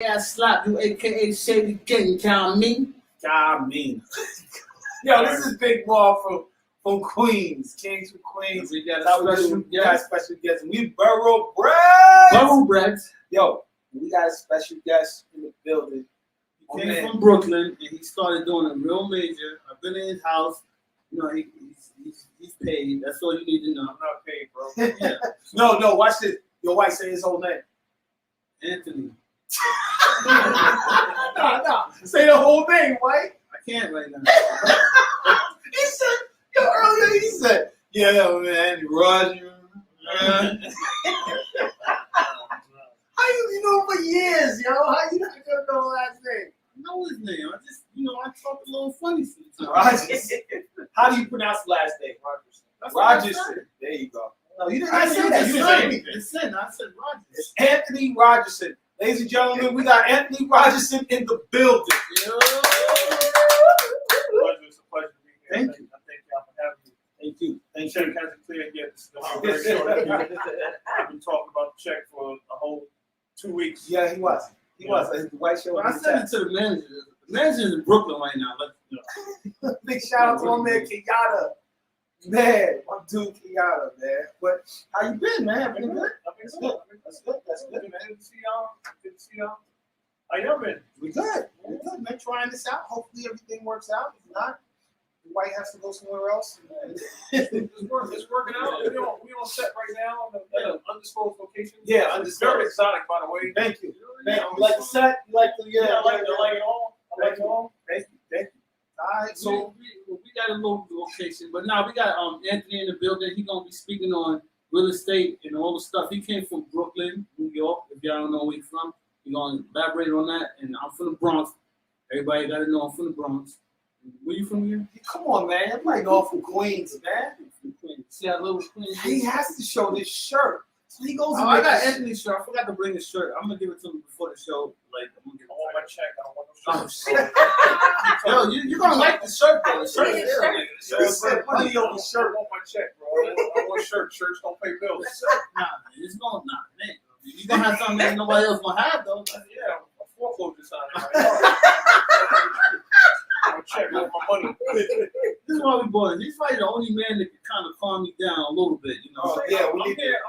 I slap you, aka Shady Gang, count me. I mean, yo, this is Big Ball from Queens, Kings from Queens. We got That's a what special we got guest. special guests. We borough bread. Bubble Breads. Yo, we got a special guest in the building. He came from Brooklyn and he started doing it real major. I've been in his house. You know, he's paid. That's all you need to know. I'm not paid, bro. Yeah. No, watch this. Your wife say his whole name. Anthony. No. Say the whole thing, White. I can't right now. He said, earlier he said, yeah, man, Roger. How you know for years, yo? How you not gonna know the last name? I know his name. I talk a little funny sometimes. Rogerson. How do you pronounce the last name? Rogerson. There you go. No, you didn't say that. You didn't say anything. I said Rogerson. It's Antony Rogerson. Ladies and gentlemen, we got Antony Rogerson in the building. Yo. It's a pleasure to be here. Thank you. I thank y'all for having me. Thank you. Check hasn't cleared yet. This is going very short. I've been talking about the check for a whole 2 weeks. Yeah, he was. He was. The white show. Well, I sent it to the manager. The manager's in Brooklyn right now. Big shout out to my man Kenyatta. Man, my dude Kenyatta, man. But how you been, man? Been good? That's good. That's good, man. Good to see y'all. Good to see y'all. How y'all been? We good. We good, man. Trying this out. Hopefully everything works out. If not, the white has to go somewhere else. It's working out. We on set right now in an undisclosed location. Yeah, It's very exotic, by the way. Thank you. Thank you. You like the set? You like the I like it all. I like it all. Thank you. All right, So we got a little location, but now we got Anthony in the building. He's gonna be speaking on real estate and all the stuff. He came from Brooklyn, New York. If y'all don't know where he's from, he's gonna elaborate on that. And I'm from the Bronx. Everybody gotta know I'm from the Bronx. Where you from here? come on, man. Everybody know I'm from Queens, man. From Queens. See how little Queens. He has to show this shirt. So he goes. Oh, I got Anthony's shirt. I forgot to bring his shirt. I'm gonna give it to him before the show. Like I'm gonna give I want my check. I don't want Oh, no shit. Yo, you're gonna like the shirt though. The shirt is there. He said money over I shirt. want my check, bro. I want shirt. Shirts don't pay bills. Nah, man, it's going man. You gonna have something that nobody else gonna have though. Yeah, a foreclosure sign. I'm check with my money. This is why we bought it. He's probably the only man that can kind of calm me down a little bit, you know. Oh, yeah, I'm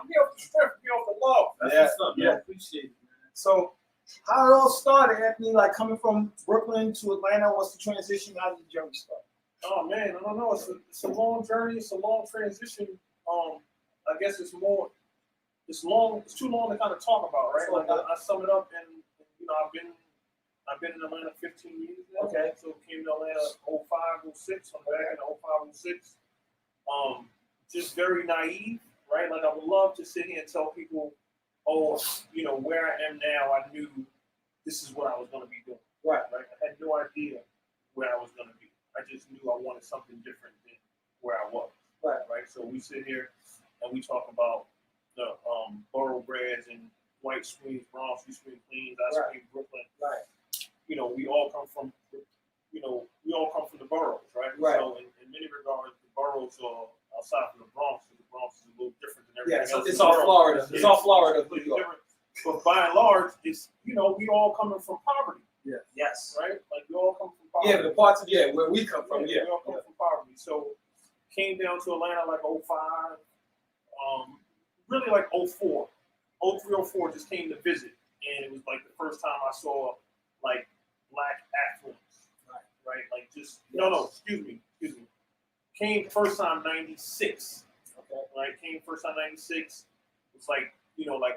here with the strength, I'm here with the love. That's what's up, man. Yeah. I appreciate it, man. So, how it all started, Anthony? Like coming from Brooklyn to Atlanta, what's the transition? How did the journey start? Oh man, I don't know. It's a long journey. It's a long transition. I guess it's long. It's too long to kind of talk about, right? Like I sum it up, and I've been in Atlanta 15 years now. Okay. So came to Atlanta 05, 06. I'm back in 05, 06. Just very naive, right? Like I would love to sit here and tell people, where I am now, I knew this is what I was going to be doing. Right. I had no idea where I was going to be. I just knew I wanted something different than where I was. Right. So we sit here and we talk about the borough breads and white screens, Bronx, you scream Queens, I scream Brooklyn. Right. We all come from, the boroughs, right? Right. So in many regards, the boroughs are outside from the Bronx, and the Bronx is a little different than everything else. It's all Florida. It's all Florida. Different. But by and large, it's we all coming from poverty. Yeah. Yes. Right? Like we all come from poverty. Yeah, the parts of where we come from. Yeah. We all come from poverty. So came down to Atlanta like 05, really like 04. 03, 04 just came to visit. And it was like the first time I saw like black affluence. Right? Like just excuse me. Came first time 96. Okay. Right? Came first time 96. It's like,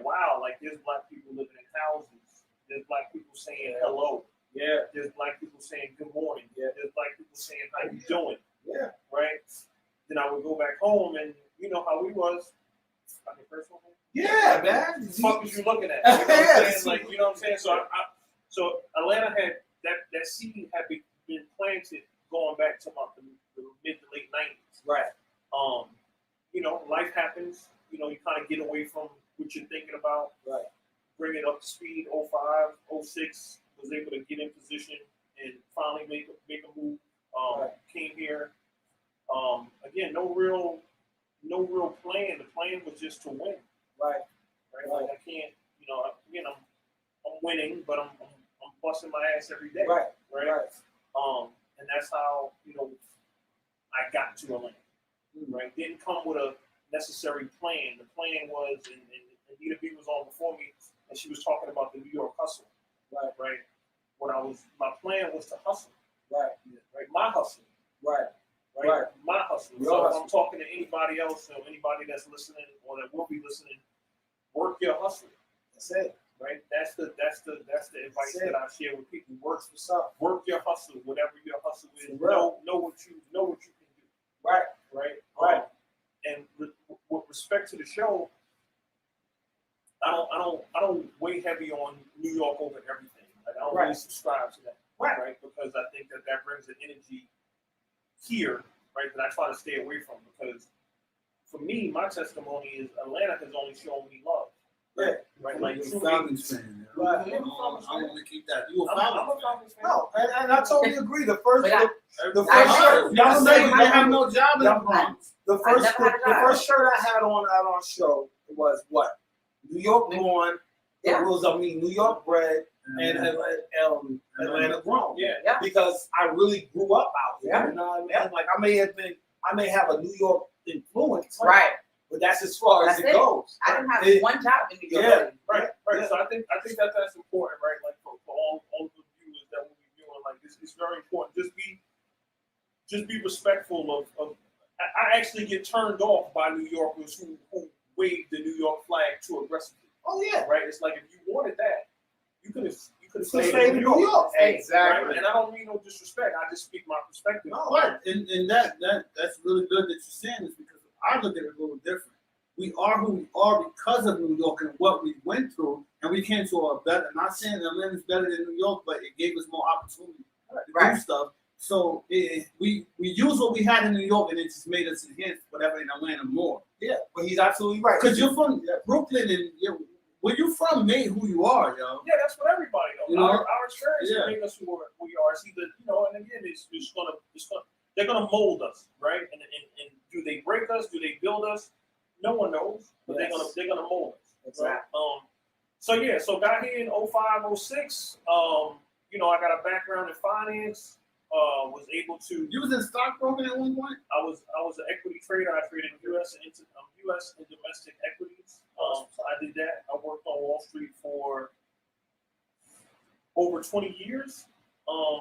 wow, like there's black people living in houses. There's black people saying hello. Yeah. There's black people saying good morning. Yeah. There's black people saying how you doing. Yeah. Right? Then I would go back home and you know how we was. I can first one. Yeah, man. What the fuck was you looking at? You know what I'm saying? You know what I'm saying? So Atlanta had that seed had been planted going back to the mid to late 90s. Right. Life happens. You kind of get away from what you're thinking about. Right. Bring it up to speed. 05, 06 was able to get in position and finally make a move. Came here. Again, no real plan. The plan was just to win. Right. Like I can't. Again, I'm winning, but I'm busting my ass every day. Right. And that's how I got to Atlanta. Right, didn't come with a necessary plan. The plan was, and Anita B was on before me, and she was talking about the New York hustle. Right. My plan was to hustle. Right. My hustle. Right. My hustle. So if I'm talking to anybody else or anybody that's listening or that will be listening, work your hustle. That's it. Right. That's the advice that I share with people. Work your hustle, whatever your hustle is. Know what you can do. Right. And with respect to the show, I don't weigh heavy on New York over everything. Like, I don't really subscribe to that. Right. Because I think that brings an energy here, right, that I try to stay away from. Because for me, my testimony is Atlanta has only shown me love. Right. Like you're a Falcons fan. I want to keep that. You a Falcons fan? No, and I totally agree. The first shirt. Y'all say you didn't have no job in the Bronx. The first shirt I had on out on show was what? New York born. It was New York bred and Atlanta grown. Yeah. Because I really grew up out here. You know what I mean? Like I may have a New York influence. Right. But that's as far as it goes. I didn't have one job in New York. Right. So I think that's important, right? Like for all the viewers that will be viewing, like it's very important. Just be respectful of. I actually get turned off by New Yorkers who wave the New York flag too aggressively. Oh yeah. Right. It's like if you wanted that, you could have stayed in New York. Exactly. Right? And I don't mean no disrespect. I just speak my perspective. No, right. And that's really good that you're saying this because I look at it a little different. We are who we are because of New York and what we went through, and we came to a better. I'm not saying Atlanta's better than New York, but it gave us more opportunity to do stuff. So we use what we had in New York, and it just made us enhance whatever in Atlanta more. Yeah, but he's absolutely right. Because you're from Brooklyn, and where you from made who you are, yo. Yeah, that's what everybody knows. You know? Our experience make us who we are. It's either, and again, they're gonna mold us, right? And do they break us? Do they build us? No one knows, but they're gonna mold us. Exactly. Right? So got here in 05, 06. I got a background in finance. Was able to. You was in stockbroking at one point. I was an equity trader. I traded U.S. and domestic equities. I did that. I worked on Wall Street for over 20 years.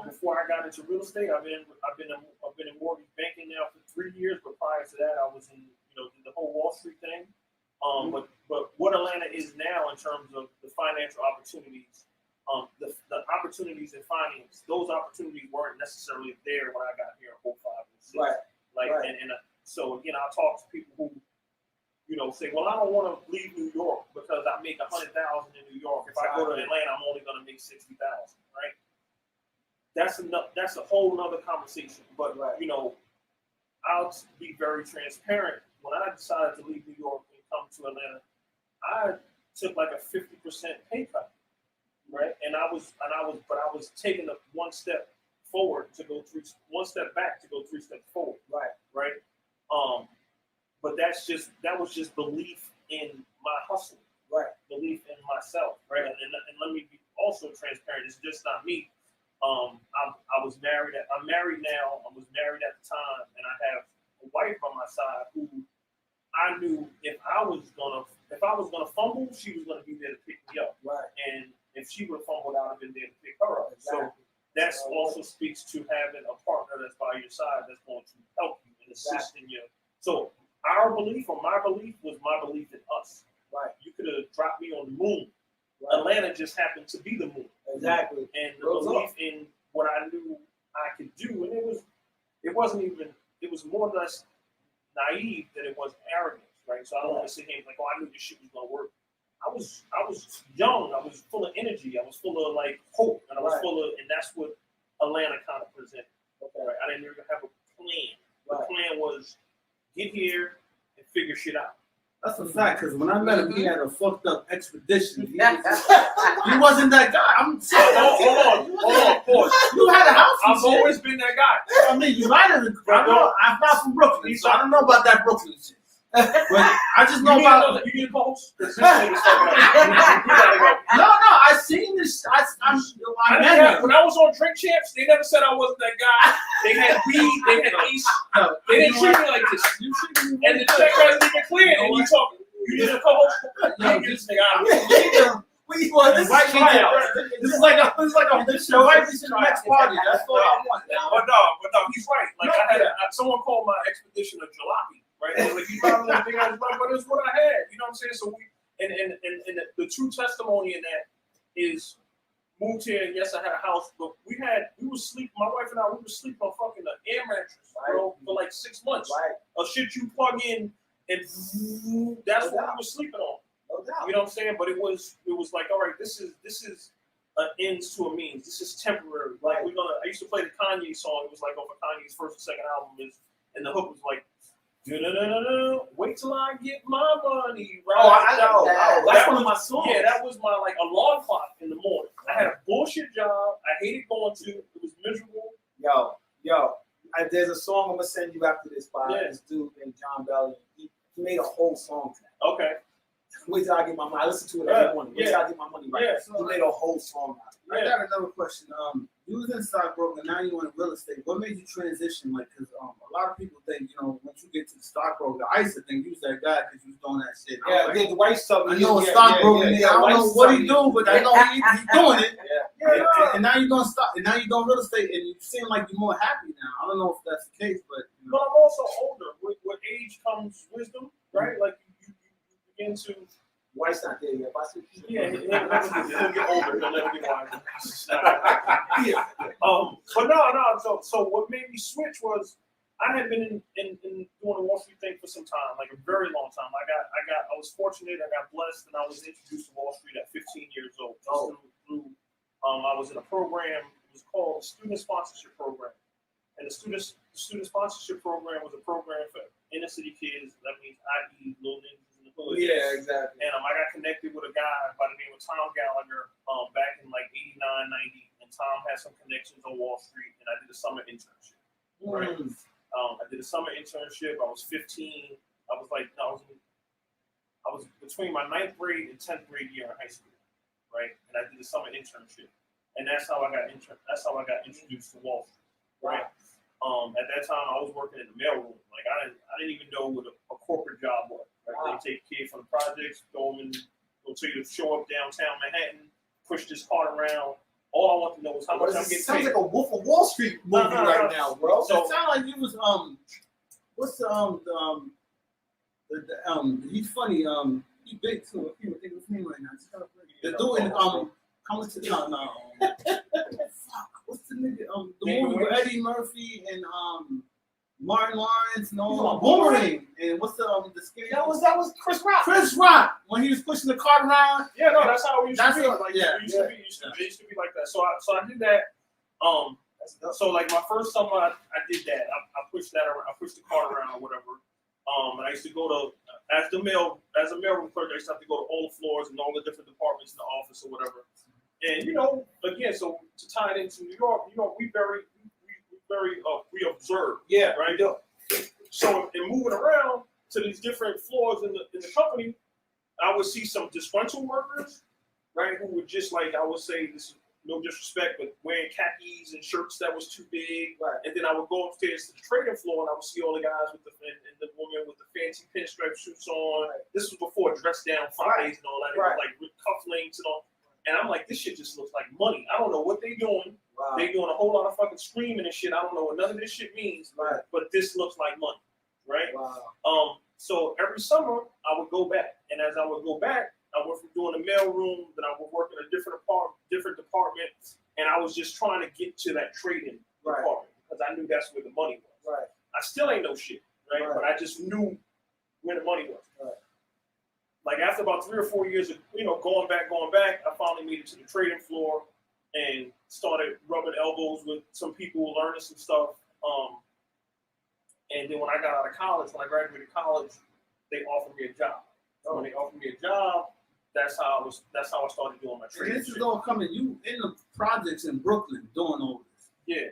Before I got into real estate, I've been in mortgage banking now for 3 years. But prior to that, I was in the whole Wall Street thing. But what Atlanta is now in terms of the financial opportunities. The opportunities in finance, those opportunities weren't necessarily there when I got here in 05 and 06. Right. So again, I talk to people who, say, well, I don't want to leave New York because I make $100,000 in New York. If I go to Atlanta, I'm only going to make $60,000. Right. That's a whole nother conversation. But I'll be very transparent. When I decided to leave New York and come to Atlanta, I took like a 50% pay cut. Right, and I was taking one step forward to go one step back to go 3 steps forward. Right. But that was just belief in my hustle. Right. Belief in myself. Right. And let me be also transparent. It's just not me. I'm married now. I was married at the time, and I have a wife by my side who I knew if I was gonna fumble, she was gonna be there to pick me up. Right. And if she would have fumbled, I would have been there to pick her up. Exactly. So that also speaks to having a partner that's by your side that's going to help you and assist in you. So our belief, or my belief, was my belief in us. Right. You could have dropped me on the moon. Right. Atlanta just happened to be the moon. Exactly. And the belief in what I knew I could do, and it was more or less naive than it was arrogance. Right. So I don't want to sit here and like, I knew this shit was gonna work. I was young. I was full of energy. I was full of like hope, and I was and that's what Atlanta kind of presented. Okay. Right? I didn't even have a plan. The plan was get here and figure shit out. That's a fact, because when I met him, he had a fucked up expedition. He wasn't that guy. I'm saying. Hold on. Pause. You had a house. I've always been that guy. I mean, you might have. I'm not from Brooklyn, so I don't know about that Brooklyn shit. But I just know You about. need a post. This nigga's fucking up. You gotta go. No, I seen this. I met him. When I was on Drink Champs, they never said I wasn't that guy. They had weed, they had Ace. No, They didn't treat me like this. You treat me And the check wasn't even clear. And you talking, you need a co-host? No, You just nigga out of We want this Invite me tryout. there. This is like a this show. Invite me to the next party. That's all I want. But no, he's right. Like someone called my expedition a jalopy, right? And like you probably didn't think I was right, but it's what I had. You know what I'm saying? So and the true testimony in that is moved here. And yes, I had a house, but we was sleeping. My wife and I, we were sleeping on fucking an air mattress, bro, for like 6 months. Right. A shit you plug in and that's what we were sleeping on. No doubt. You know what I'm saying? But it was like, all right, this is an ends to a means. This is temporary. Like I used to play the Kanye song. It was like over Kanye's first and second album, and the hook was like, wait till I get my money. Right? Oh, I know. That's one of my was, songs. yeah, that was my like alarm clock in the morning. I had a bullshit job. I hated going to. It was miserable. Yo. There's a song I'm gonna send you after this by this dude named John Bellion. He made a whole song to that. Okay. Wait till I get my money. I listen to it every morning. Wait till I get my money right. Yeah. He made a whole song out of it. I got another question. You was in stockbroker, now you in real estate. What made you transition? Like, cause a lot of people think, once you get to the stockbroker, I used to think you was that guy because you was doing that shit. Yeah, the white stuff. I know a stockbroker. I don't know what he do, but I know he doing it. Yeah. And now you're gonna stop. And now you're doing real estate, and you seem like you're more happy now. I don't know if that's the case, but. But I'm also older. With age comes wisdom, right? Like you begin to. White's not there yet. Yeah, he'll get older. He'll never get wiser. But no. So what made me switch was I had been in doing the Wall Street thing for some time, like a very long time. I was fortunate. I got blessed, and I was introduced to Wall Street at 15 years old. I was in a program. It was called the Student Sponsorship Program, and the student sponsorship program was a program for inner city kids. That means i.e. little niggas. Yeah, exactly. And I got connected with a guy by the name of Tom Gallagher back in like 89, 90. And Tom had some connections on Wall Street, and I did a summer internship. Right? I did a summer internship. I was 15. I was between my 9th grade and 10th grade year in high school, right? And I did a summer internship, and that's how I got introduced to Wall Street, right? At that time, I was working in the mailroom. Like I didn't even know what a corporate job was. Like they take kids from the projects, they'll tell you to show up downtown Manhattan, push this cart around. All I want to know is how much I'm getting paid. Sounds like a Wolf of Wall Street movie right now, bro. So it sounded like you was what's he's funny, he big too. I can't think of his name right now. The dude in coming to fuck, what's the nigga the movie with Eddie Murphy and Martin Lawrence and all Boomerang and what's the skinny? That was Chris Rock. Chris Rock when he was pushing the cart around. Yeah, no, that's how it used to be. It used to be like that. So I did that. So like my first summer, I did that. I pushed that around. I pushed the cart around or whatever. And I used to go to as a mailroom clerk. I used to have to go to all the floors and all the different departments in the office or whatever. And again, so to tie it into New York, we observe. Yeah, right. So in moving around to these different floors in the company, I would see some disgruntled workers, right, who would just like I would say this is no disrespect, but wearing khakis and shirts that was too big. Right. And then I would go upstairs to the trading floor and I would see all the guys and the women with the fancy pinstripe suits on. Right. This was before dress down Fridays and all that. Right. It was like with cufflinks and all. And I'm like, this shit just looks like money. I don't know what they doing. Wow. They doing a whole lot of fucking screaming and shit. I don't know what none of this shit means. Right. But this looks like money. Right? Wow. So every summer I would go back. And as I would go back, I went from doing the mailroom, then I would work in a different department, and I was just trying to get to that trading department because I knew that's where the money was. Right. I still ain't know shit, right? But I just knew where the money was. Right. Like after about 3 or 4 years of going back, I finally made it to the trading floor and started rubbing elbows with some people, learning some stuff. And then when I got out of college, when I graduated college, they offered me a job. When they offered me a job, that's how I started doing my trading. And this is all coming. You in the projects in Brooklyn doing all this. Yeah.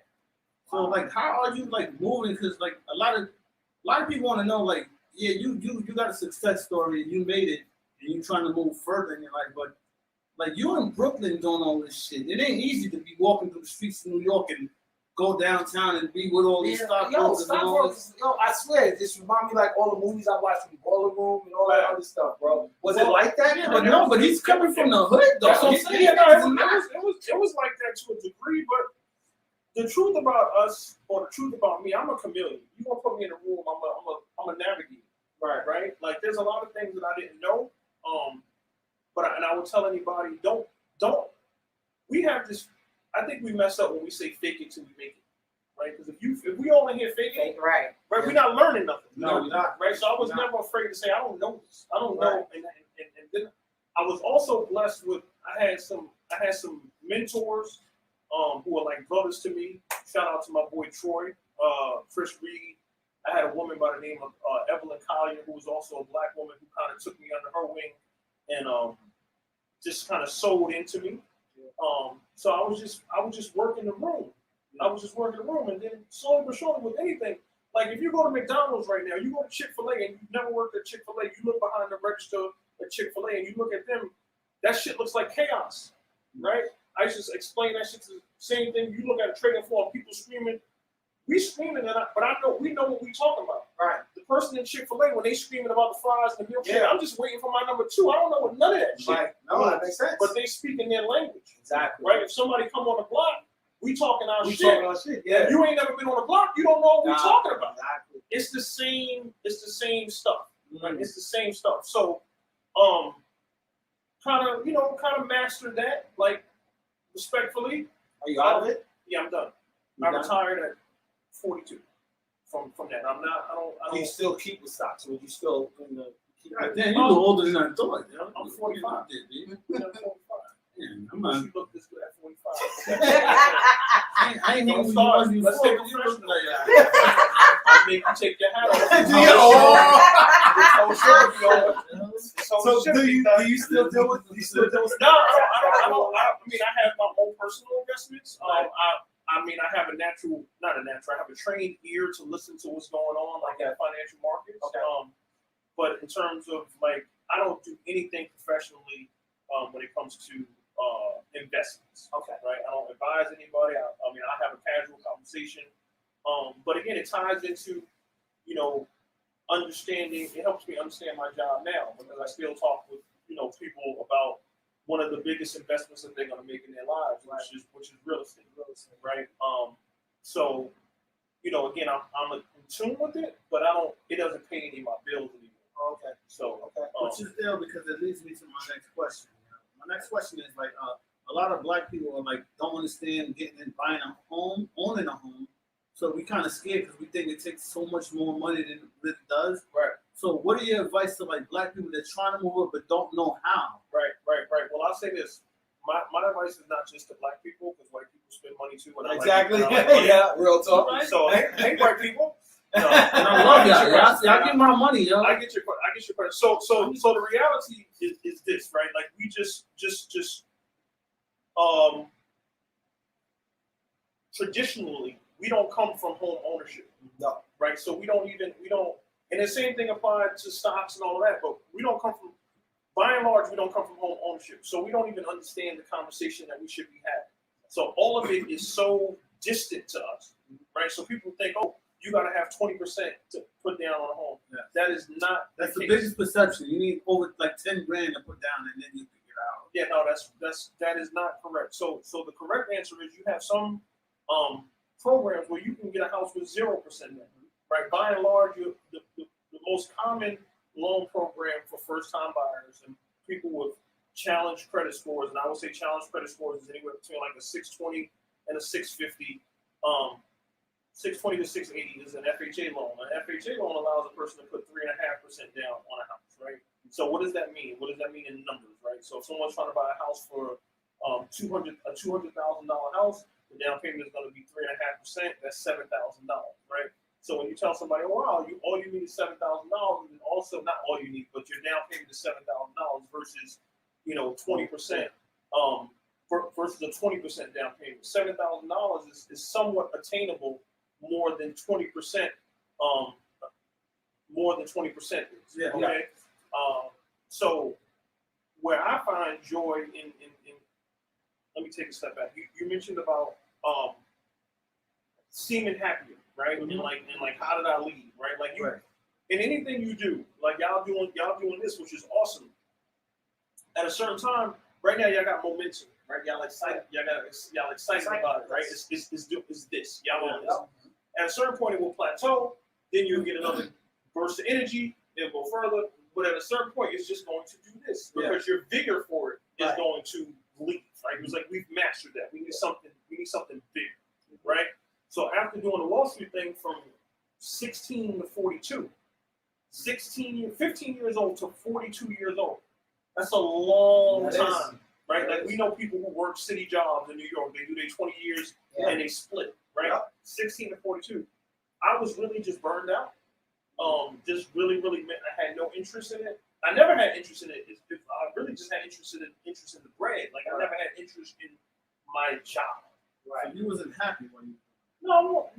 So like, how are you like moving? Because like a lot of people want to know like, yeah, you got a success story and you made it and you're trying to move further in your life, but like you're in Brooklyn doing all this shit. It ain't easy to be walking through the streets of New York and go downtown and be with all these stockbrokers and all this. Yo, I swear, it just remind me like all the movies I watched from Boiler Room and all that other stuff, bro. Was it like that? Yeah, but no, but he's coming from the hood though. That's what I'm He's- saying. It was like that to a degree, but the truth about us, or the truth about me, I'm a chameleon. You gonna put me in a room, I'm a navigator. Right. Like there's a lot of things that I didn't know. And I would tell anybody, don't. We have this. I think we mess up when we say fake it till we make it, right? Because if we all in here faking it, Right. we're not learning nothing. No, we're not. Right. So I was never afraid to say I don't know this. I don't know. And then I was also blessed with I had some mentors who were like brothers to me. Shout out to my boy Troy, Chris Reed. I had a woman by the name of Evelyn Collier, who was also a black woman who kind of took me under her wing and just kind of sold into me. So I was just working the room. I was just working the room, and then slowly but surely with anything, like if you go to McDonald's right now, you go to Chick-fil-A and you've never worked at Chick-fil-A, you look behind the register at Chick-fil-A and you look at them, that shit looks like chaos, right? I just explain that shit to the same thing. You look at a trading floor, people screaming. We screaming, but we know what we talking about. Right. The person in Chick-fil-A, when they screaming about the fries and the milkshake, I'm just waiting for my number 2. I don't know what none of that shit. Right. No, that makes sense. But they speak in their language. Exactly. Right? If somebody come on the block, we talking our We shit. talking our shit. Yeah. You ain't never been on the block, you don't know what we talking about. Exactly. It's the same stuff. Right? Mm-hmm. It's the same stuff. So kind of mastered that, like respectfully. Are you out of it? Yeah, I'm done. You I done? retired at 42 from that. I Do you don't still keep with stocks? Or would you still keep God damn, you look older than I thought. Yo. I'm 45. Dude. I'm 45. Man, I'm You not. look this good at 45. I ain't Don't even start. you Let's before, take but a you fresh look like I make you take your hat off. So do you still deal with? No, I don't. I mean, I have my own personal investments. I have I have a trained ear to listen to what's going on, like at financial markets. Okay. But in terms of like, I don't do anything professionally when it comes to investments. Okay. Right. I don't advise anybody. I have a casual conversation. But again, it ties into, understanding. It helps me understand my job now because I still talk with, people about one of the biggest investments that they're going to make in their lives, which is real estate, right? So, again, I'm in tune with it, but it doesn't pay any of my bills anymore. Okay. So, which is ill because it leads me to my next question. My next question is like a lot of black people are like don't understand getting and buying a home, owning a home. So we kind of scared because we think it takes so much more money than it really does. right. So what are your advice to like black people that trying to move up but don't know how? Right. Well, I'll say this. My advice is not just to black people, because white people spend money too. And Exactly. I like money. Yeah. Real talk. Right? So, hey, white people. And I love y'all. Y'all get my money, yo. I get your question. So the reality is this, right? Like we just traditionally we don't come from home ownership. No. Right? So we don't, and the same thing applied to stocks and all that, but we don't come from, by and large, we don't come from home ownership. So we don't even understand the conversation that we should be having. So all of it is so distant to us, right? So people think, oh, you got to have 20% to put down on a home. Yeah. That is not. That's the case. biggest perception. You need over like 10 grand to put down and then you can get out. Yeah, no, that is not correct. So the correct answer is you have some programs where you can get a house with 0% down. Right, by and large, the most common loan program for first-time buyers and people with challenged credit scores, and I would say challenged credit scores is anywhere between like a 620 and a 650. 620 to 680 is an FHA loan. An FHA loan allows a person to put 3.5% down on a house, right? So what does that mean? What does that mean in numbers, right? So if someone's trying to buy a house for a $200,000 house, the down payment is going to be 3.5%. That's $7,000, right? So when you tell somebody, oh, wow, all you need is $7,000, and also not all you need, but your down payment is $7,000 versus 20%. Versus a 20% down payment. $7,000 is somewhat attainable more than 20% more than 20% is. Yeah. Okay. So where I find joy in let me take a step back. You mentioned about seeming happier, right? Mm-hmm. And like how did I lead, right? Like you in anything you do, like y'all doing this, which is awesome. At a certain time, right now y'all got momentum, right? Y'all excited about it, right? It's this. Y'all on this. At a certain point, it will plateau. Then you'll get another burst of energy. It'll go further. But at a certain point, it's just going to do this because your vigor for it is going to leave, right? It was like we've mastered that. We need something big, right? So after doing the Wall Street thing from 16 to 42, 15 years old to 42 years old, that's a long time, right? Like we know people who work city jobs in New York. They do their 20 years and they split, right? 16 to 42. I was really just burned out. Just really meant I had no interest in it. I never had interest in it. I really just had interest in the bread. Like I never had interest in my job. Right. So you wasn't happy when you. No.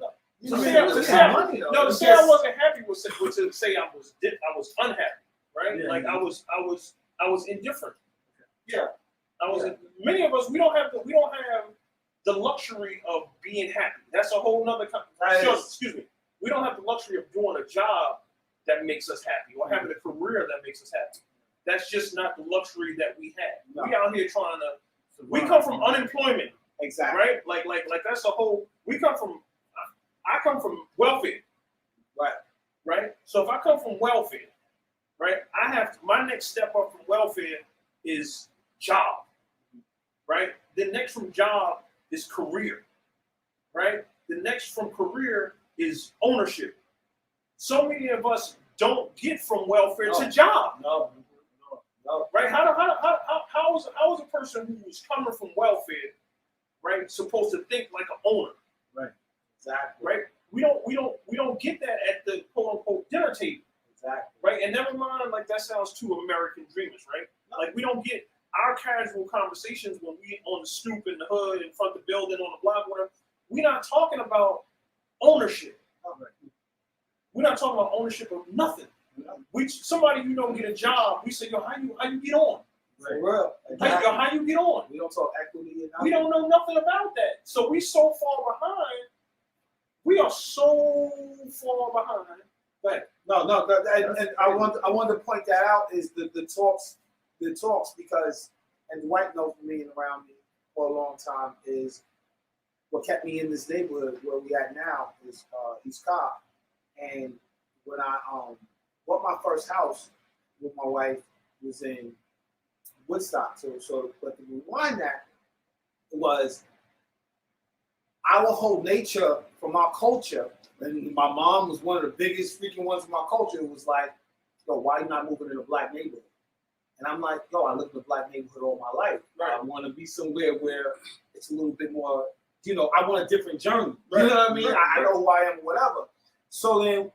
You To know, say you I wasn't having money, though. to say I wasn't happy was to say I was unhappy, right? Yeah, like yeah. I was indifferent. Yeah. Many of us we don't have the luxury of being happy. That's a whole nother excuse me. We don't have the luxury of doing a job that makes us happy or having a career that makes us happy. That's just not the luxury that we have. No. We out here trying to. We come from unemployment, Exactly. right? Like that's a whole. I come from welfare, right. So if I come from welfare, right, my next step up from welfare is job, right. The next from job is career, right. The next from career is ownership. So many of us don't get from welfare to job. No. Right? How is a person who's coming from welfare, right, supposed to think like an owner? Right. Exactly. Right? We don't get that at the quote unquote dinner table. Exactly. Right? And never mind, like that sounds too American dreamers, right? Like we don't get our casual conversations when we on the stoop in the hood, in front of the building, on the block, whatever. We're not talking about ownership. We're not talking about ownership of nothing. Somebody get a job, we say, yo, how you get on? For real. How you get on? We don't talk equity and nothing. We don't know nothing about that. So we so far behind. We are so far behind. But No, and I want to point that out is the talks because, and Dwight knows from being around me for a long time, is what kept me in this neighborhood where we at now is East Cobb. And when I bought my first house with my wife was in Woodstock. So but to rewind that was our whole nature from our culture, and my mom was one of the biggest freaking ones in my culture. It was like, yo, why are you not moving in a black neighborhood? And I'm like, yo, I lived in a black neighborhood all my life. Right. I want to be somewhere where it's a little bit more, I want a different journey. Right. You know what I mean? Right. I know who I am, whatever. So then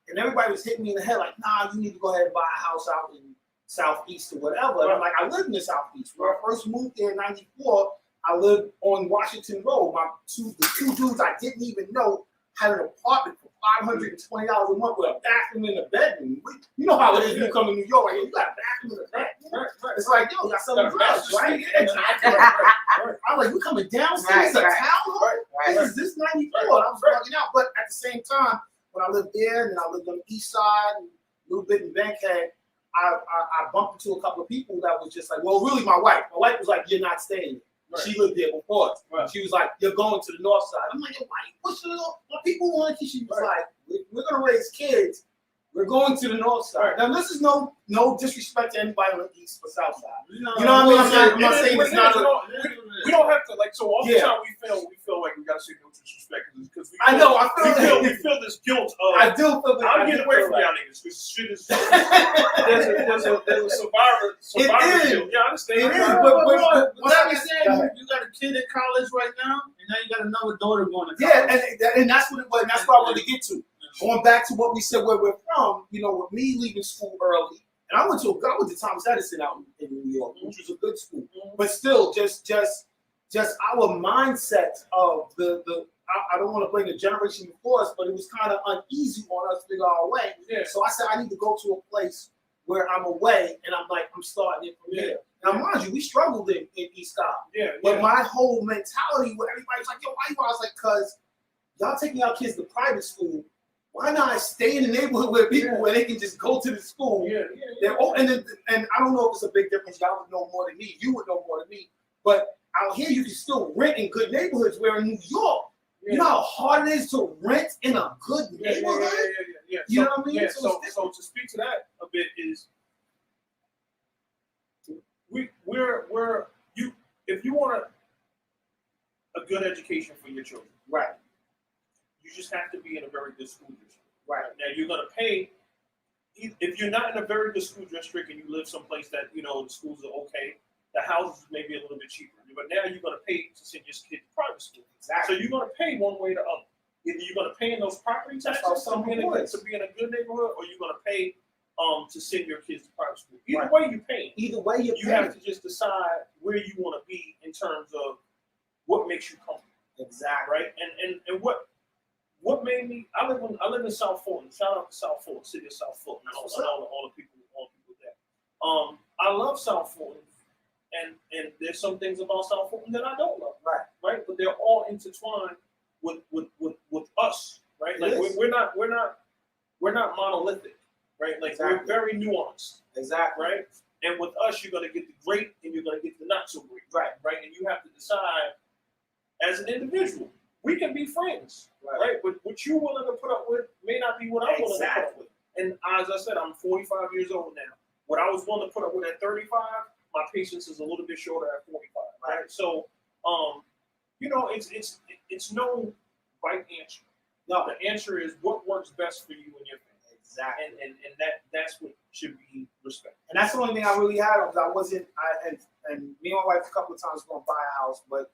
and everybody was hitting me in the head like, nah, you need to go ahead and buy a house out in Southeast or whatever. Right. And I'm like, I lived in the Southeast. When I first moved there in 94, I lived on Washington Road. The two dudes I didn't even know had an apartment for $520 a month with a bathroom in the bedroom. You know how it is when you come to New York, right? You got a bathroom in the bedroom. Right. It's like, yo, you got selling drugs, right? Exactly. I'm like, we coming downstairs, a townhome? Right. This is 94. And I was bugging out. But at the same time, when I lived there, and then I lived on the east side, and a little bit in Bankhead, I bumped into a couple of people that was just like, well, really my wife. My wife was like, you're not staying there. Right. She lived there before. Right. She was like, you're going to the north side. I'm like, yo, why you pushing the north? My people want to. She was like, we're going to raise kids. We're going to the north side. Right. Now, this is no disrespect to anybody on the east or south side. You know what I mean? I'm not saying it's not. We don't have to, like, so all the time we feel like we got to say no disrespect because we feel this guilt of. I do feel that. I'm getting away from y'all niggas because shit is. There's a survivor guilt. Yeah, I understand. It is, but what I'm saying, you got a kid in college right now, and now you got another daughter going to college. Yeah, and that's what it was. And that's what I wanted to get to. Going back to what we said where we're from, with me leaving school early, and I went to Thomas Edison out in New York, which was a good school, but still, just our mindset of I don't want to blame the generation before us, but it was kind of uneasy on us to figure our way. Yeah. So I said, I need to go to a place where I'm away, and I'm starting it from here. Now, mind you, we struggled in East Scott. Yeah. But my whole mentality, where everybody's like, yo, why you? I was like, because y'all taking our kids to private school. Why not stay in the neighborhood where people where they can just go to the school? And I don't know if it's a big difference. Y'all would know more than me. You would know more than me. But out here, you can still rent in good neighborhoods. Where in New York, you know how hard it is to rent in a good neighborhood. You know what I mean? Yeah. So to speak to that a bit is, we're you if you want a good education for your children, Right. you just have to be in a very good school district. Right. Now you're gonna pay. If you're not in a very good school district and you live someplace that the schools are okay, the houses may be a little bit cheaper. But now you're gonna pay to send your kid to private school. Exactly. So you're gonna pay one way or the other. Either you're gonna pay in those property taxes to be in a good neighborhood, or you're gonna pay to send your kids to private school. Either way you pay. Either way you have to just decide where you want to be in terms of what makes you comfortable. Exactly. Right. And what made me, I live in South Fulton. Shout out to South Fulton, city of South Fulton. All the people there. I love South Fulton, and there's some things about South Fulton that I don't love. Right. But they're all intertwined with us. Right. Like we're not monolithic. Right. Like we're very nuanced. Exactly. Right. And with us, you're gonna get the great and you're gonna get the not so great. Right. And you have to decide as an individual. We can be friends, right? But what you're willing to put up with may not be what I'm willing to put up with. And as I said, I'm 45 years old now. What I was willing to put up with at 35, my patience is a little bit shorter at 45, right? So, it's no right answer. No, the answer is what works best for you and your family. Exactly. And that's what should be respected. And that's the only thing I really had because and me and my wife a couple of times going to buy a house, but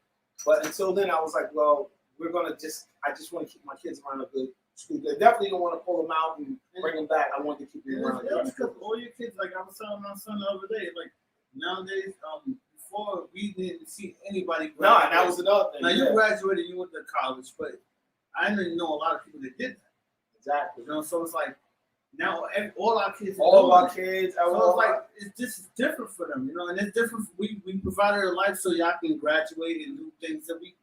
until then I was like, well, I just want to keep my kids around a good school. They definitely don't want to pull them out and bring them back. I want to keep them around. That's because all your kids, like I was telling my son the other day, like nowadays, before we didn't see anybody graduate. No, and that was another thing. Now you graduated, you went to college, but I didn't know a lot of people that did that. Exactly. So it's like now all our kids. All our kids. So it's like this is different for them, and it's different. We provided a life so y'all can graduate and do things that we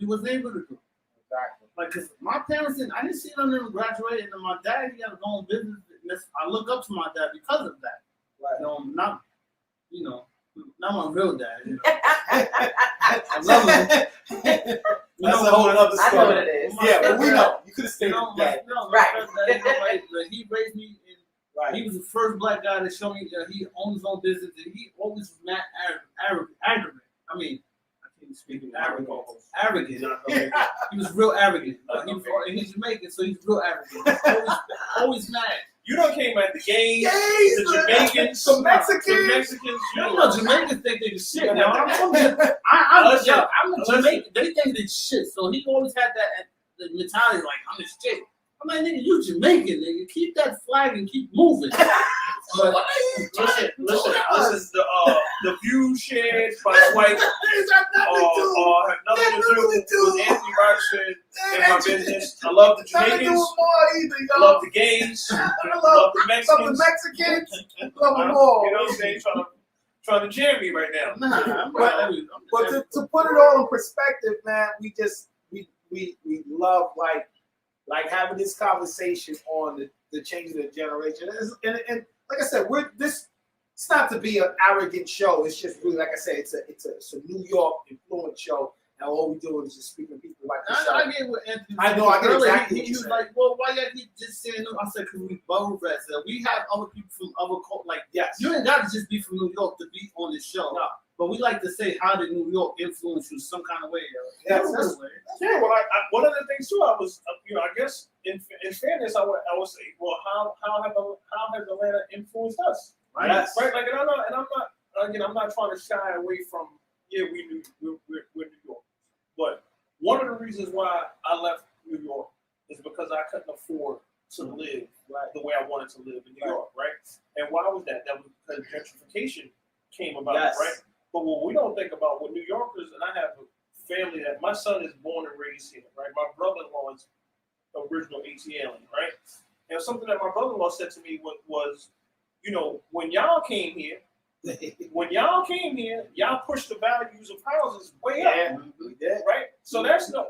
wasn't able to do. Exactly. Like, cause my parents I didn't see none of them graduate, and my dad, he had his own business. I look up to my dad because of that. Right. Not my real dad. I love him. That's a whole other story. I know what it is. Yeah, but we know. You could have stayed my dad. dad, he raised me. Right. He was the first black guy to show me that he owned his own business, and he always was not arrogant. I mean, speaking arrogant. He was real arrogant. He's Jamaican, so he's real arrogant. Always mad. You done came at the gays, the Jamaicans, the Mexicans. Jamaicans think they the shit. Now I'm Jamaican. They think they shit. So he always had that mentality like I'm the shit. I'm like, nigga, you Jamaican, nigga. Keep that flag and keep moving. But listen. This is the view shared by white. Have nothing to do with Antony Rogerson and my business. I love the Jamaicans. I love the gays. I love the Mexicans. Love them all. You know what I'm saying? Trying to jam me right now. But to put it all in perspective, man, we love like having this conversation on the change of the generation. And like I said, it's not to be an arrogant show. It's just really, like I said, it's a New York influence show, and all we do is just speaking to people like this. I get what Anthony. I know. I get exactly. He was like, "Well, why y'all keep just saying?" I said, "Cause we bubble rats. We have other people from other like yes. You ain't got to just be from New York to be on this show. No. But we like to say, how did New York influence you some kind of way? Yes, yeah. Well, one of the things too, I was, I guess in fairness, I would say, well, how has Atlanta influenced us? Right. Yes. Right. Like, and I'm not trying to shy away from we're New York, but one of the reasons why I left New York is because I couldn't afford to live the way I wanted to live in New York, right? And why was that? That was because gentrification came about, right? But what we don't think about, what New Yorkers, and I have family that my son is born and raised here, right? My brother-in-law is original ATLian, right? And something that my brother-in-law said to me was, you know, when y'all came here, y'all pushed the values of houses way up, Yeah, we did. right? So that's no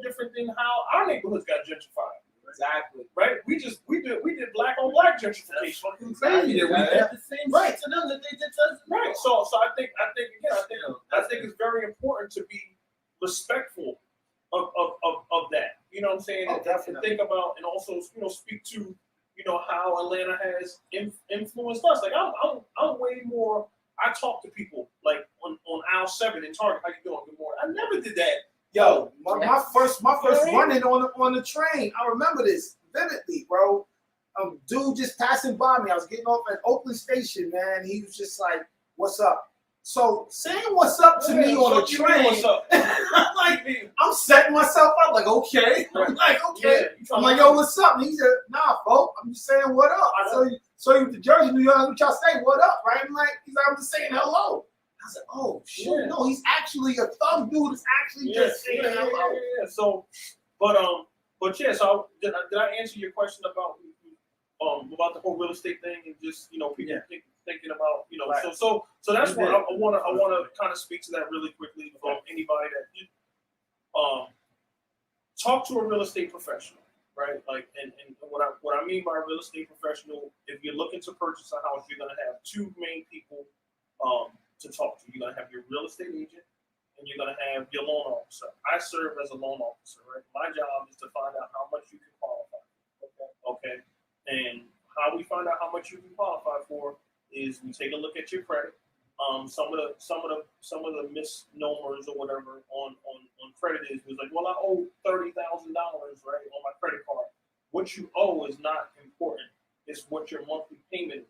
different than how our neighborhoods got gentrified. Exactly. Right? We did black on black gentrification. Fucking crazy that we did the same Right. shit to them that they did to us. Right. So I think it's very important to be respectful of that. You know what I'm saying? Oh, And definitely. think about and also, you know, speak to, you know, how Atlanta has influenced us. Like I'm way more. I talk to people like on aisle 7 in Target. How you doing? Good morning. I never did that. Yo, my first Yeah. running on the train. I remember this vividly, bro. Dude just passing by me. I was getting off at Oakland Station, man. He was just like, "What's up?" So saying "What's up" to me on the train. What's up? I'm like, I'm setting myself up. Like, okay. I'm like, okay. Yeah, I'm like, yo, what's up? And he said, nah, folks. I'm just saying, what up? I saw you with the jersey, New York. What y'all say? What up? Right? I'm like, he's like, I'm just saying hello. I said, oh shit, Yeah. no, he's actually a thug dude. Is actually just saying hello. Yeah. So, but yeah. So did I answer your question about the whole real estate thing and just, you know, people thinking about, you know, Right. so that's what I want to kind of speak to that really quickly from anybody that talk to a real estate professional, right? Like, and what I mean by a real estate professional, if you're looking to purchase a house, you're gonna have two main people to talk to. You're gonna have your real estate agent and you're gonna have your loan officer. I serve as a loan officer, right? My job is to find out how much you can qualify. Okay. And how we find out how much you can qualify for is we take a look at your credit. Some of the misnomers or whatever on credit is was like, well, I owe $30,000, right, on my credit card. What you owe is not important. It's what your monthly payment is.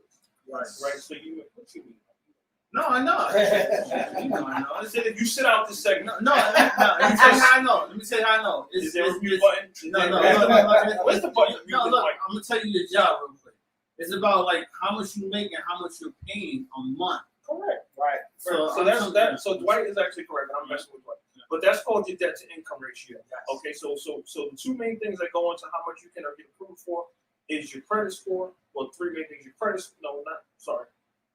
Yes. Right. So what you mean? No, I know. You know, I know. I said if you sit out this segment. No. Let me tell you how I know. Let me tell you how I know. Is there a mute button? No. Where's the button? No, look, I'm gonna tell you your job real quick. It's about like how much you make and how much you're paying a month. Correct. Right. So that's that. So Dwight is actually correct. I'm messing with Dwight. But that's called your debt to income ratio. Yes. Okay. So the two main things that go into how much you can get approved for is your credit score. Well, three main things. Your credit. No, not sorry.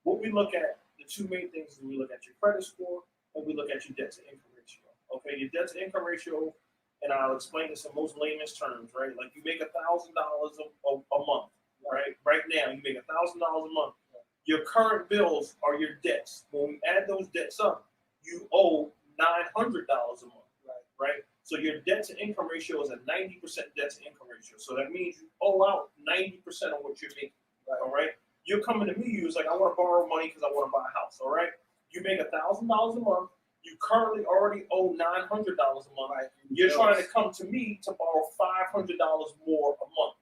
What we look at. The two main things is we look at your credit score and we look at your debt to income ratio. Okay, your debt to income ratio, and I'll explain this in most layman's terms, right? Like you make $1,000 a month, right? Right now, you make $1,000 a month. Your current bills are your debts. When we add those debts up, you owe $900 a month, right? So your debt to income ratio is a 90% debt to income ratio. So that means you owe out 90% of what you're making, all right? You're coming to me, you was like, I want to borrow money because I want to buy a house, all right? You make $1,000 a month. You currently already owe $900 a month. Right? You're trying to come to me to borrow $500 more a month,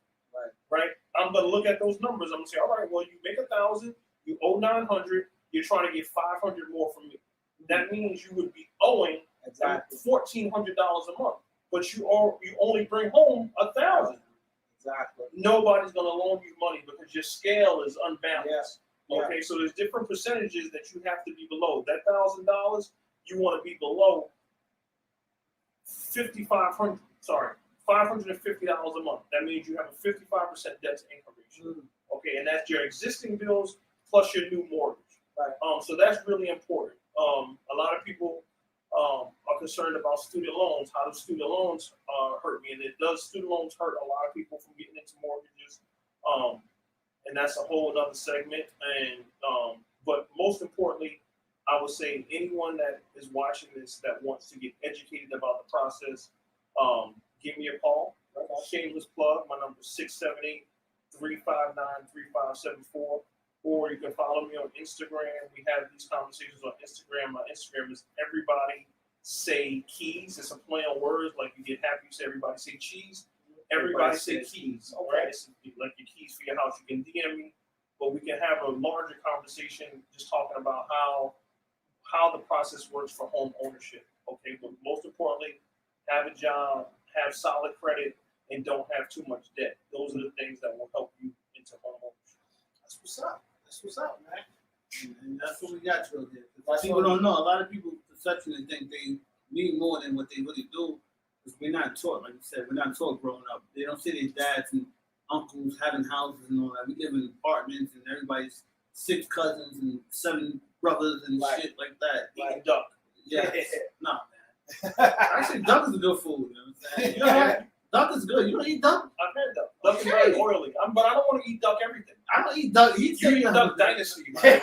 right? I'm going to look at those numbers. I'm going to say, all right, well, you make $1,000, you owe $900, you're trying to get $500 more from me. That means you would be owing $1,400 a month, but you only bring home $1,000. Exactly. Nobody's going to loan you money because your scale is unbalanced. Yeah. Okay, so there's different percentages that you have to be below. That $1,000, you want to be below $550 a month. That means you have a 55% debt to income ratio. Okay, and that's your existing bills plus your new mortgage. Right. So that's really important. A lot of people are concerned about student loans. How do student loans hurt me? And student loans hurt a lot of people from getting into mortgages. And that's a whole other segment. And but most importantly, I would say anyone that is watching this that wants to get educated about the process, give me a call. Shameless plug. My number is 678-359-3574. Or you can follow me on Instagram. We have these conversations on Instagram. My Instagram is Everybody Say Keys. It's a play on words. Like you get happy, you say everybody say cheese. Everybody say keys. All right. It's like your keys for your house. You can DM me, but we can have a larger conversation just talking about how the process works for home ownership. Okay. But most importantly, have a job, have solid credit, and don't have too much debt. Those are the things that will help you into home ownership. That's what's up. That's what's up, man. And that's what we got to here. People don't know. A lot of people perception and think me mean more than what they really do. Because we're not taught, like you said, we're not taught growing up. They don't see their dads and uncles having houses and all that. We live in apartments and everybody's 6 cousins and 7 brothers and shit like that. Eating duck. Yeah. Nah, man. Actually, duck is good food. You know what I'm saying? You know what? Duck is good. You don't eat duck? I've had duck. Duck is very oily. But I don't want to eat duck everything. I don't eat duck. You eat duck dynasty, man.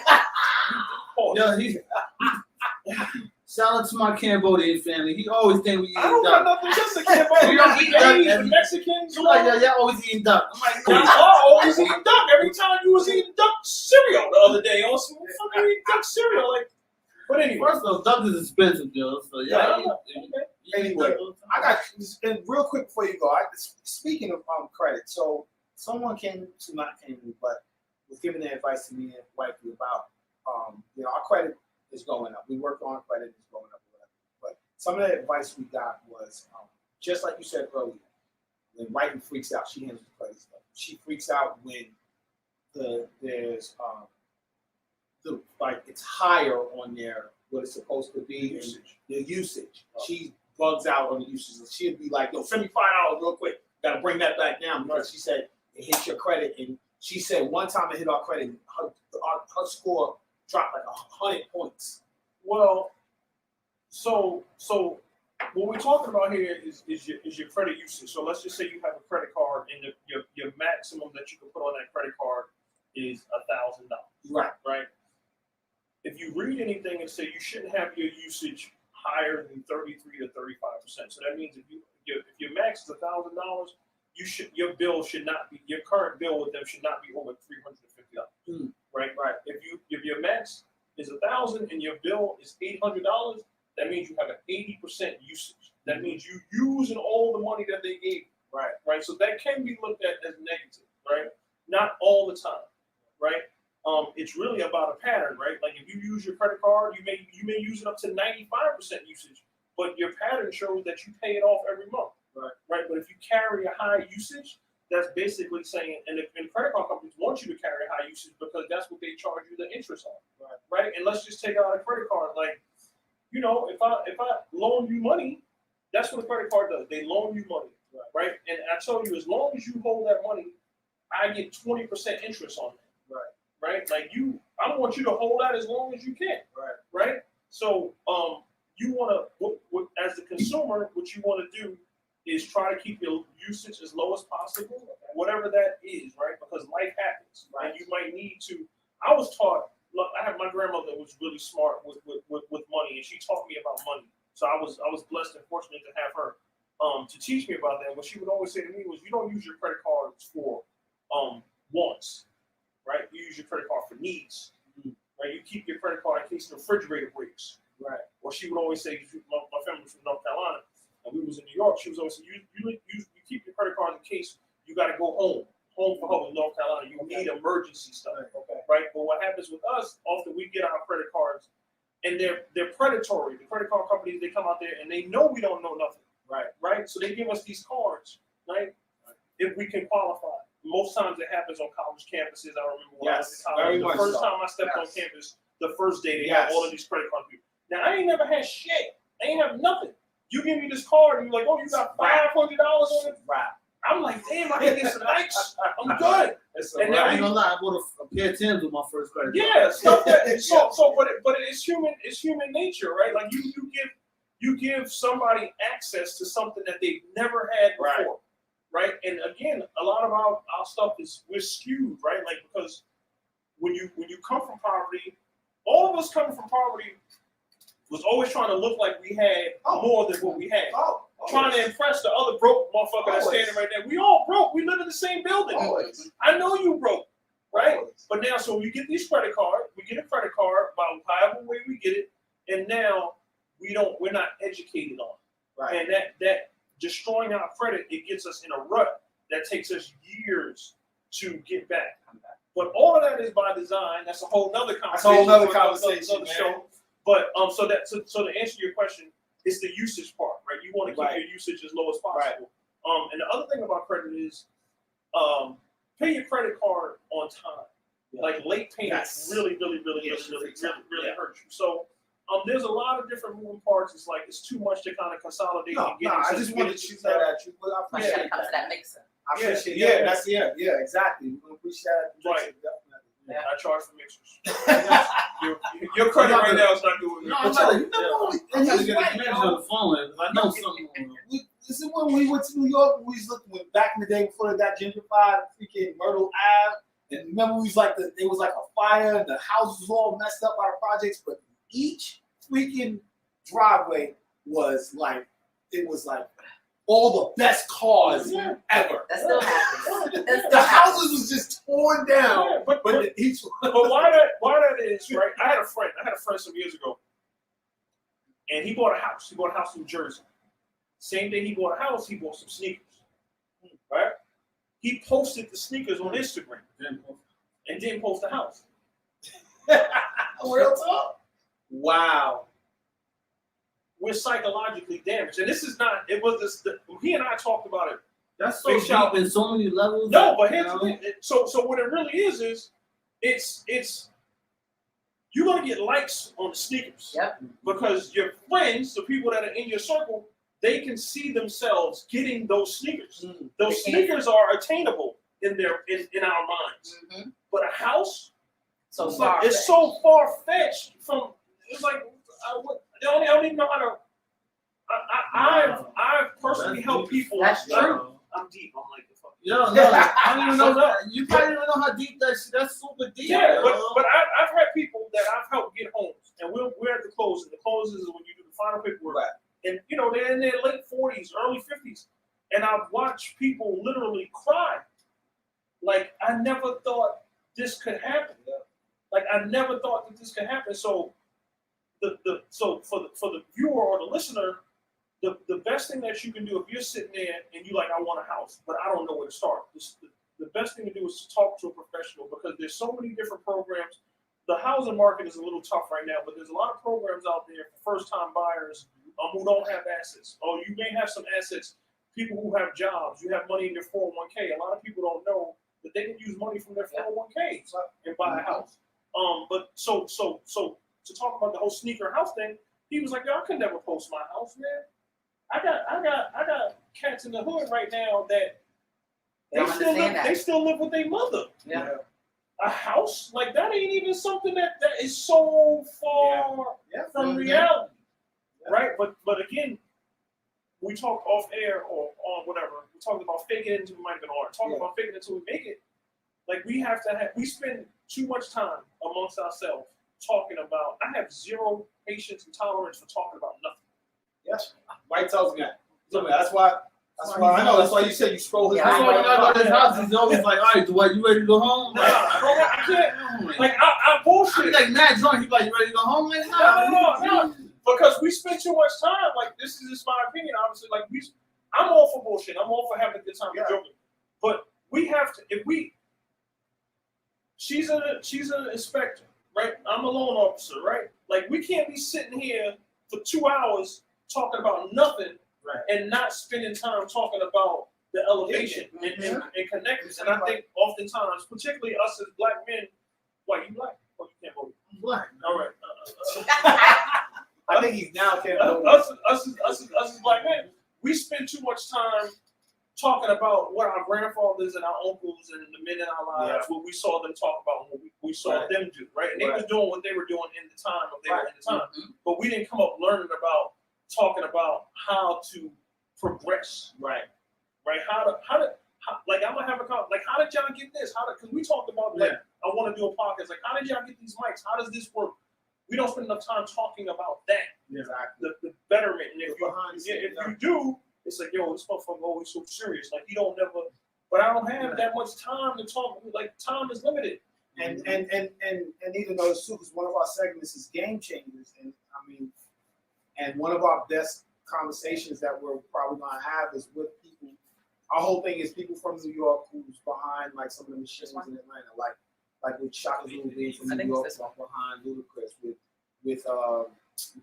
Yo, shout out to my Cambodian family. He always think we eat duck. I don't got nothing against the Cambodians. You don't eat duck. The Mexicans. You like, y'all always eating duck. I'm like, y'all always eating duck. Every time you was eating duck cereal the other day. Also, what the fuck are you eating duck cereal? Like, but anyway. First of all, duck is expensive, yo. So yeah. Anyway, I got and real quick before you go. Speaking of credit, so someone came to me, but was giving their advice to me and wifey about our credit is going up. We work on credit is going up, whatever. But some of the advice we got was just like you said earlier. When wifey freaks out, she handles the credit stuff. She freaks out when there's it's higher on there what it's supposed to be. The usage. She bugs out on the usage. She'll be like, yo, send me $5 real quick. Gotta bring that back down because she said it hits your credit. And she said one time it hit our credit, her score dropped like 100 points. Well, so what we're talking about here is your credit usage. So let's just say you have a credit card and your maximum that you can put on that credit card is $1,000. Right. If you read anything and say you shouldn't have your usage higher than 33 to 35%. So that means if your max is $1,000, your bill should not be, your current bill with them should not be over $350. Right. If your max is $1,000 and your bill is $800, that means you have an 80% usage. That means you using all the money that they gave you. Right. So that can be looked at as negative. Right. Not all the time. Right. It's really about a pattern, right? Like if you use your credit card, you may use it up to 95% usage, but your pattern shows that you pay it off every month, right? But if you carry a high usage, that's basically saying, and credit card companies want you to carry a high usage because that's what they charge you the interest on, right? And let's just take out a credit card, like, if I loan you money, that's what a credit card does. They loan you money, right? And I tell you, as long as you hold that money, I get 20% interest on that. Right? Like I don't want you to hold that as long as you can. Right? So you want to, as the consumer, what you want to do is try to keep your usage as low as possible, whatever that is, right? Because life happens, and you might need to. I was taught. Look, I have my grandmother was really smart with money, and she taught me about money. So I was blessed and fortunate to have her to teach me about that. What she would always say to me was, you don't use your credit cards for wants. Right, you use your credit card for needs. Right, you keep your credit card in case the refrigerator breaks. Right, or she would always say, my family was from North Carolina, and we was in New York. She was always saying, you keep your credit card in case you got to go home for home in North Carolina. You need emergency stuff. Right, but what happens with us? Often we get our credit cards, and they're predatory. The credit card companies, they come out there and they know we don't know nothing. Right, so they give us these cards. Right, if we can qualify. Most times it happens on college campuses. I remember when I was in college. The first time I stepped on campus, the first day they had all of these credit card people. Now I ain't never had shit. I ain't have nothing. You give me this card and you're like, oh, you got $500 on it. I'm like, damn, I can get some likes. I'm good. And then I ain't gonna lie, I bought a pair of Timbs with my first credit card. Yeah, stuff that. But it's human nature, right? Like you give somebody access to something that they've never had before. Right, and again, a lot of our stuff we're skewed, right? Like because when you come from poverty, all of us coming from poverty was always trying to look like we had more than what we had. Trying to impress the other broke motherfucker that's standing right there. We all broke. We live in the same building. I know you broke, right? But now, so we get these credit cards. We get a credit card by however way we get it, and now we're not educated on it. And that destroying our credit, it gets us in a rut that takes us years to get back. But all of that is by design. That's a whole nother conversation. Another show. But so to answer your question, it's the usage part, right? You want to keep your usage as low as possible. And the other thing about credit is pay your credit card on time. Like late payments really hurt you. So there's a lot of different moving parts. It's like it's too much to kind of consolidate No, and get I into. just wanted to shoot that at you, but I Like, appreciate gotta come to that. that mixer. I appreciate Yeah, yeah, yeah. that's yeah, exactly. We're gonna appreciate that. Right. Definitely. I charge for mixers. Your credit right now is not doing it. No, But yo, you remember when I'm and trying to he's get right, a manager yo. on the phone because I know something going on. This is when we went to New York. We was looking back in the day before they got gentrified, freaking Myrtle Ave. And remember, we was like there was like a fire, and the houses was all messed up by the projects. But each freaking driveway was like all the best cars ever. That still happens. That still The happens. houses was just torn down, Yeah, but each one. But why that is, right? I had a friend some years ago, and he bought a house. He bought a house in Jersey. Same day he bought a house, he bought some sneakers. Right? He posted the sneakers on Instagram and didn't post the house. Real talk. Wow. We're psychologically damaged, and this is not. It was this. He and I talked about it. That's so Big shout. deep in so many levels. No, but here's you the know? thing. So what it really is it's you're gonna get likes on the sneakers. Yep. Because your friends, the people that are in your circle, they can see themselves getting those sneakers. Those They can. sneakers are attainable in our minds. Mm-hmm. But a house, So it's, far. it's so far fetched from. It's like I don't even know how to. I've personally helped people. That's true. I'm deep. I'm like the fuck. Yo, no, I don't even know that. You probably don't know how deep that's super deep. Yeah, yo. but I've had people that I've helped get homes, and we're at the closing. The closing is when you do the final paperwork, Right. and they're in their late 40s, early 50s, and I've watched people literally cry, like I never thought this could happen. Like I never thought that this could happen. So so for the viewer or the listener, the best thing that you can do if you're sitting there and you like, I want a house, but I don't know where to start. The best thing to do is to talk to a professional, because there's so many different programs. The housing market is a little tough right now, but there's a lot of programs out there for first-time buyers who don't have assets. Or you may have some assets, people who have jobs, you have money in your 401k. A lot of people don't know that they can use money from their 401k and buy a house. But so to talk about the whole sneaker house thing, he was like, yo, I could never post my house, man. I got cats in the hood right now that they still live with their mother. Yeah. A house like that ain't even something that is so far from reality, right? But again, we talk off air or on whatever. We talk about faking it until we might be art. Talk about faking it until we make it. Like we spend too much time amongst ourselves talking about. I have zero patience and tolerance for talking about nothing. Yes. White tells me that. That's why I know. That's why you said you scroll his. Yeah, That's house. why when I go to his house, he's always like, all right, Dwight, you ready to go home? Nah, I can't. Like I I bullshit. be like mad drunk. He's like, you ready to go home? Like, No. Because we spend too much time. Like this is just my opinion. Obviously, like I'm all for bullshit. I'm all for having a good time and joking. But we have to. She's an inspector, right? I'm a loan officer, right? Like we can't be sitting here for 2 hours talking about nothing, and not spending time talking about the elevation and connectors. And I think oftentimes, particularly us as black men, why you black? Oh, you can't vote. I'm black. All right. I think he's now can't vote. Us as black men, we spend too much time talking about what our grandfathers and our uncles and the men in our lives, what we saw them talk about, what we saw them do, right? And they was doing what they were doing in the time of they were in the time. But we didn't come up learning about talking about how to progress, right? How like I'm gonna have a comment, like how did y'all get this? Because we talked about like I want to do a podcast, like how did y'all get these mics? How does this work? We don't spend enough time talking about that. Exactly. The betterment. And if If you do, it's like, yo, this motherfucker always so serious. Like, he don't never, but I don't have that much time to talk. Like, time is limited. And even though it's true, because one of our segments is game changers, and I mean, and one of our best conversations that we're probably gonna have is with people. Our whole thing is people from New York who's behind like some of the machines in Atlanta, like with Shaka Zulu being from New York, behind Ludacris, with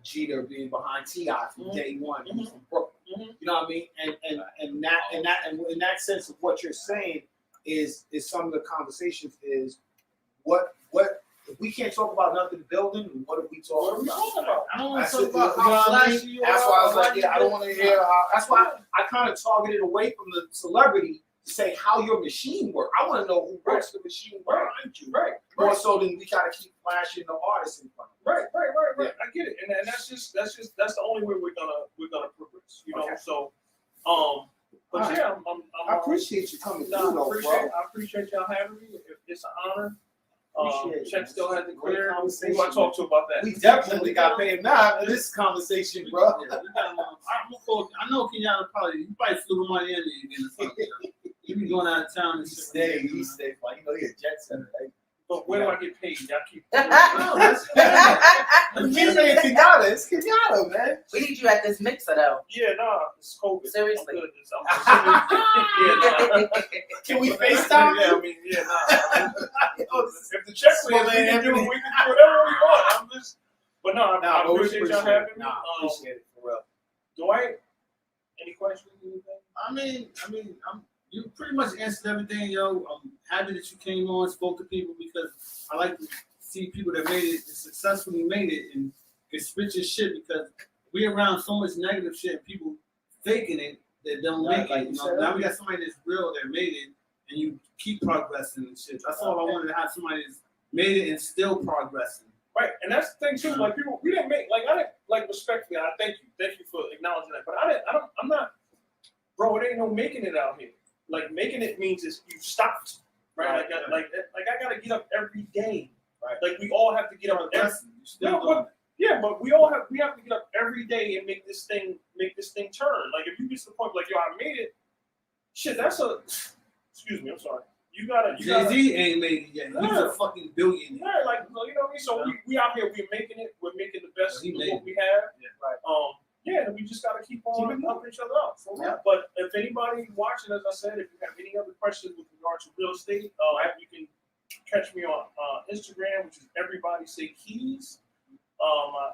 Jeter being behind T.I. from day one, he's from Brooklyn. You know what I mean? And in that sense of what you're saying is some of the conversations is what If we can't talk about nothing building, what are we talking about? I don't want That's to talk it, about you know how what I mean? flashy you That's are. why I was or like, how yeah, I you don't get- want to hear how. That's why I kind of targeted away from the celebrity to say how your machine works. I want to know who works the machine behind you. Right. More so than we gotta keep flashing the artist in front of us. Right. I get it, and that's the only way we're gonna progress. You know, Okay. so but All right. yeah, I appreciate you coming No, through, though, bro. I appreciate y'all having me. It's an honor. Appreciate it, Check man. still has the Great clear. Who conversation, I talk to about that? We definitely got paid now for this conversation, bro. Yeah, we got, I'm gonna call, I know Kenyatta probably flew to Miami again or something. He be going out of town and He shit. stay fine. You know, he a jet setter, right? But where do I get paid? Y'all keep. No, that's We keep saying Kenyatta. It's Kenyatta, man. We need you at this mixer though. Yeah, nah, it's COVID. Seriously. I'm good. Yeah, nah. Can we FaceTime? Yeah, I mean, yeah, nah. If the check clears, we can do whatever we want. I'm just, but no, I appreciate y'all having me. Appreciate it for real. Dwight, any questions? Anything? I mean, you pretty much answered everything, yo. I'm happy that you came on, spoke to people because I like to see people that made it, that successfully made it, and can spit your shit because we around so much negative shit, and people faking it that don't Right, make like it. you You know, said now we got somebody that's real that made it, and you keep progressing and shit. That's all I wanted to have somebody that's made it and still progressing. Right, and that's the thing too. Like people, we didn't make I didn't like respectfully. I thank you for acknowledging that. But I'm not, bro. It ain't no making it out here. Like making it means is you stopped, right? Like I gotta get up every day. Right. Like we all have to get up every. Progressing. You still No, going. but we have to get up every day and make this thing turn. Like if you get to the point like yo, I made it. Shit, that's a. Excuse me, I'm sorry. You gotta. Jay-Z ain't made it yet. He's a fucking billionaire. Yeah, like you know what I mean. So we out here, we're making it. We're making the best He of made what it. we have. Yeah. Right. Yeah, and we just gotta keep on helping each other out. So, Yeah. But if anybody watching, as I said, if you have any other questions with regard to real estate, you can catch me on Instagram, which is Everybody Say Keys. My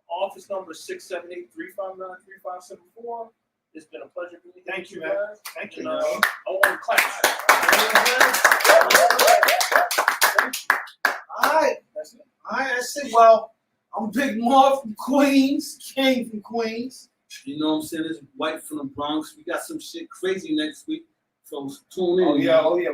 office number is 678-359-3574. It's been a pleasure being here. Thank you, with man. guys. Thank you, And, man. I want to clap. All right. That's it. All right, that's it. Well, I'm Big Marv from Queens, came from Queens. You know what I'm saying? This white from the Bronx. We got some shit crazy next week. So tune in. Oh, yeah.